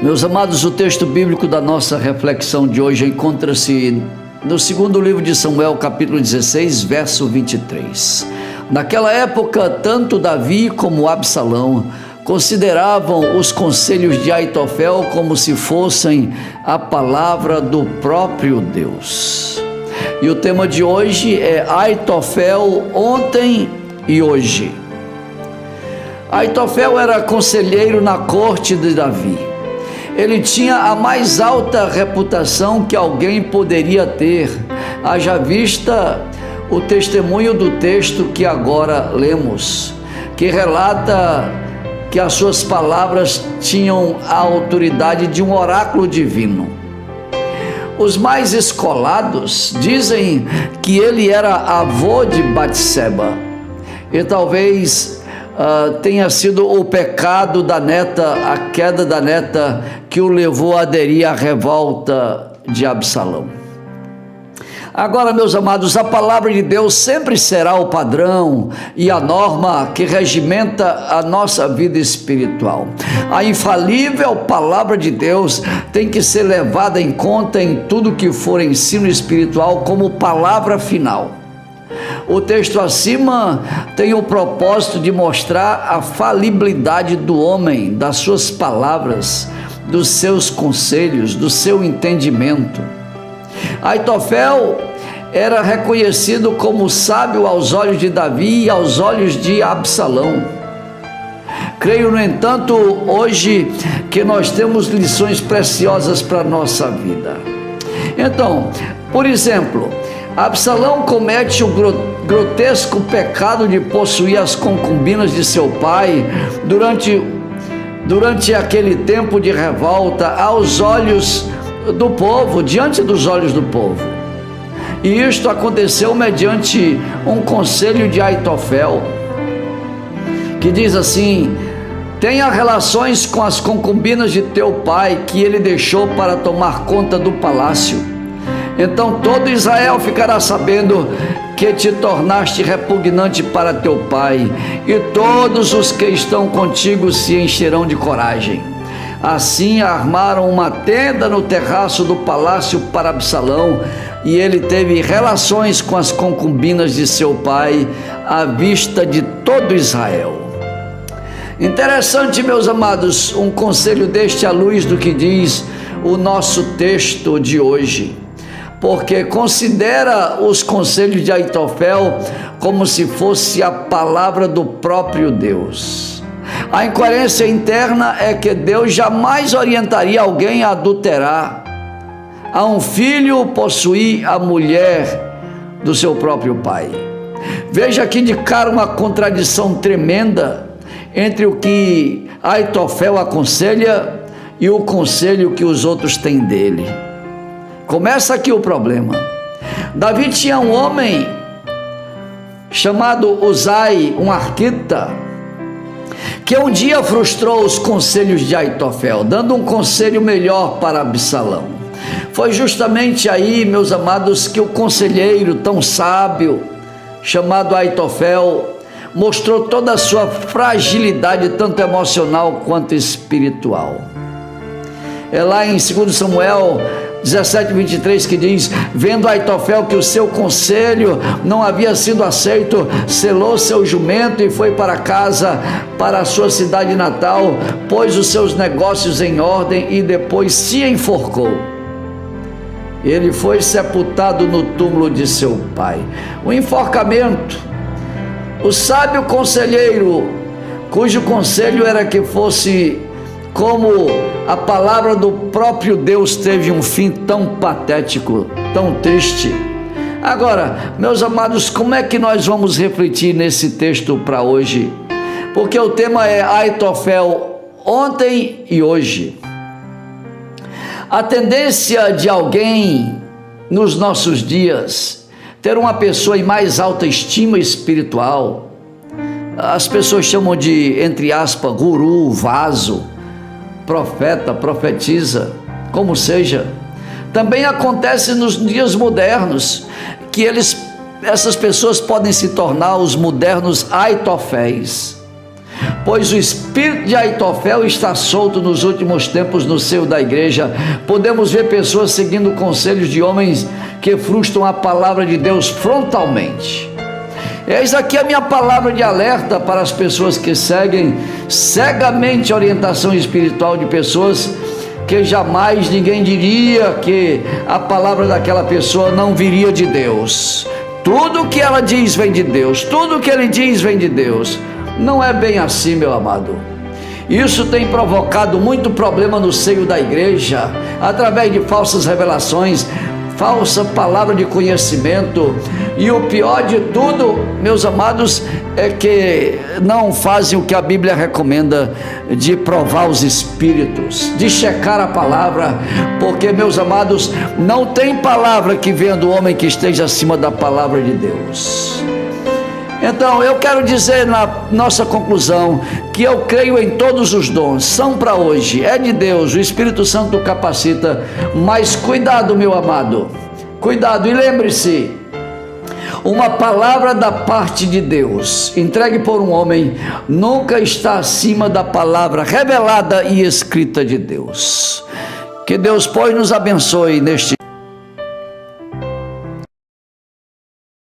Meus amados, o texto bíblico da nossa reflexão de hoje encontra-se no segundo livro de Samuel, capítulo 16, verso 23. Naquela época, tanto Davi como Absalão consideravam os conselhos de Aitofel como se fossem a palavra do próprio Deus. E o tema de hoje é Aitofel ontem e hoje. Aitofel era conselheiro na corte de Davi. Ele tinha a mais alta reputação que alguém poderia ter, haja vista o testemunho do texto que agora lemos, que relata que as suas palavras tinham a autoridade de um oráculo divino. Os mais escolados dizem que ele era avô de Batseba, e talvez tenha sido o pecado da neta, a queda da neta, que o levou a aderir à revolta de Absalão. Agora, meus amados, a palavra de Deus sempre será o padrão e a norma que regimenta a nossa vida espiritual. A infalível palavra de Deus tem que ser levada em conta em tudo que for ensino espiritual como palavra final. O texto acima tem o propósito de mostrar a falibilidade do homem, das suas palavras, dos seus conselhos, do seu entendimento. Aitofel era reconhecido como sábio aos olhos de Davi e aos olhos de Absalão. Creio, no entanto, hoje que nós temos lições preciosas para a nossa vida. Então, por exemplo, Absalão comete o grotesco pecado de possuir as concubinas de seu pai durante aquele tempo de revolta aos olhos do povo, diante dos olhos do povo. E isto aconteceu mediante um conselho de Aitofel, que diz assim: tenha relações com as concubinas de teu pai, que ele deixou para tomar conta do palácio. Então todo Israel ficará sabendo que te tornaste repugnante para teu pai, e todos os que estão contigo se encherão de coragem. Assim armaram uma tenda no terraço do palácio para Absalão, e ele teve relações com as concubinas de seu pai, à vista de todo Israel. Interessante, meus amados, um conselho deste à luz do que diz o nosso texto de hoje, porque considera os conselhos de Aitofel como se fosse a palavra do próprio Deus. A incoerência interna é que Deus jamais orientaria alguém a adulterar, a um filho possuir a mulher do seu próprio pai. Veja aqui de cara uma contradição tremenda entre o que Aitofel aconselha e o conselho que os outros têm dele. Começa aqui o problema. Davi tinha um homem chamado Uzai, um arquita, que um dia frustrou os conselhos de Aitofel, dando um conselho melhor para Absalão. Foi justamente aí, meus amados, que o conselheiro tão sábio, chamado Aitofel, mostrou toda a sua fragilidade, tanto emocional quanto espiritual. É lá em 2 Samuel 17:23 que diz: vendo Aitofel que o seu conselho não havia sido aceito, selou seu jumento e foi para casa, para a sua cidade natal, pôs os seus negócios em ordem e depois se enforcou. Ele foi sepultado no túmulo de seu pai. O enforcamento. O sábio conselheiro, cujo conselho era que fosse como a palavra do próprio Deus, teve um fim tão patético, tão triste. Agora, meus amados, como é que nós vamos refletir nesse texto para hoje? Porque o tema é Aitofel ontem e hoje. A tendência de alguém nos nossos dias ter uma pessoa em mais alta estima espiritual, as pessoas chamam de, entre aspas, guru, vaso, profeta, profetiza, como seja, também acontece nos dias modernos, que essas pessoas podem se tornar os modernos Aitoféis. pois o espírito de Aitofel está solto nos últimos tempos no seio da igreja. Podemos ver pessoas seguindo conselhos de homens que frustram a palavra de Deus frontalmente. Eis aqui a minha palavra de alerta para as pessoas que seguem cegamente a orientação espiritual de pessoas que jamais ninguém diria que a palavra daquela pessoa não viria de Deus. Tudo que ela diz vem de Deus, tudo que ele diz vem de Deus. Não é bem assim, meu amado. Isso tem provocado muito problema no seio da igreja, através de falsas revelações, falsa palavra de conhecimento, e o pior de tudo, meus amados, é que não fazem o que a Bíblia recomenda, de provar os espíritos, de checar a palavra, porque, meus amados, não tem palavra que venha do homem que esteja acima da palavra de Deus. Então, eu quero dizer na nossa conclusão que eu creio em todos os dons, são para hoje, é de Deus, o Espírito Santo capacita, mas cuidado, meu amado, cuidado, e lembre-se, uma palavra da parte de Deus, entregue por um homem, nunca está acima da palavra revelada e escrita de Deus. Que Deus, pois, nos abençoe neste